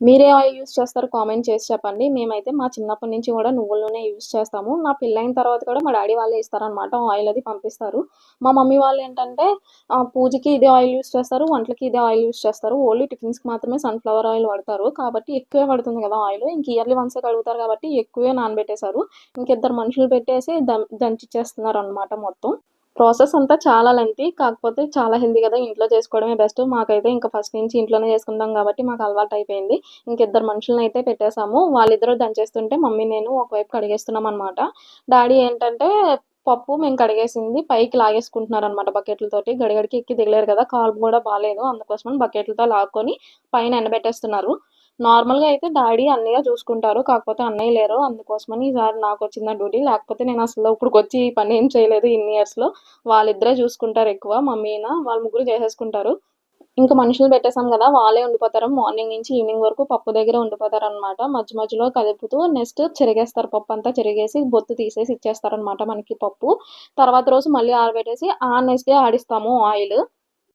మీరే oil use చేస్తారో comment చేసి చెప్పండి. మేమైతే మా చిన్నప్పటి నుంచి కూడా నువ్వుల నూనె యూజ్ చేస్తాము. నా పెళ్ళైన తర్వాత కూడా మా డ్యాడీ వాళ్ళే ఇస్తారనమాట. ఆయిల్ అది పంపిస్తారు. మా మమ్మీ వాళ్ళేంటంటే పూజకి ఇదే ఆయిల్ యూజ్ చేస్తారు. వంటలకి ఇదే ఆయిల్ యూజ్ చేస్తారు. ఓన్లీ టిఫిన్స్‌కి మాత్రమే సన్‌ఫ్లవర్ ఆయిల్ వాడతారు. కాబట్టి ఎక్కువే పడుతుంది కదా ఆయిలు. ఇంక ఇయర్లీ వన్సే కడుగుతారు కాబట్టి ఎక్కువే నానబెట్టేశారు. ఇంక ఇద్దరు మనుషులు పెట్టేసి దంచిచ్చేస్తున్నారనమాట మొత్తం. ప్రాసెస్ అంతా చాలా లెంతీ. కాకపోతే చాలా హెల్తీ కదా! ఇంట్లో చేసుకోవడమే బెస్ట్. మాకైతే ఇంక ఫస్ట్ నుంచి ఇంట్లోనే చేసుకుంటాం కాబట్టి మాకు అలవాటయిపోయింది. ఇంక ఇద్దరు మనుషులనైతే పెట్టేసాము. వాళ్ళిద్దరూ దంచేస్తుంటే మమ్మీ, నేను ఒకవైపు కడిగేస్తున్నామనమాట. డ్యాడీ ఏంటంటే పప్పు మేము కడిగేసింది పైకి లాగేసుకుంటున్నారనమాట బకెట్లతోటి. గడిగడికి ఎక్కి దిగలేరు కదా! కాలు కూడా బాలేదు. అందుకోసమని బకెట్లతో లాక్కొని పైన ఎండబెట్టేస్తున్నారు. నార్మల్‌గా అయితే డ్యాడీ, అన్నయ్య చూసుకుంటారు. కాకపోతే అన్నయ్య లేరు. అందుకోసమని ఈసారి నాకొచ్చింది ఆ డ్యూటీ. లేకపోతే నేనసలు ఇప్పటికొచ్చి ఈ పని ఏం చేయలేదు ఇన్ని ఇయర్స్‌లో. వాళ్ళిద్దరే చూసుకుంటారు ఎక్కువ. మమ్మీనా వాళ్ళు ముగ్గురు చేసేసుకుంటారు. ఇంక మనుషులు పెట్టేసాం గదా! వాళ్ళే ఉండిపోతారు. మార్నింగ్ నుంచి ఈవినింగ్ వరకు పప్పు దగ్గరే ఉండిపోతారనమాట. మధ్య మధ్యలో కదుపుతూ నెక్స్ట్ చెరిగేస్తారు. పప్పంతా చెరిగేసి బొత్తు తీసేసి ఇచ్చేస్తారనమాట మనకి పప్పు. తర్వాత రోజు మళ్ళీ ఆరబెట్టేసి నెక్స్ట్ డే ఆడిస్తాము ఆయిలు.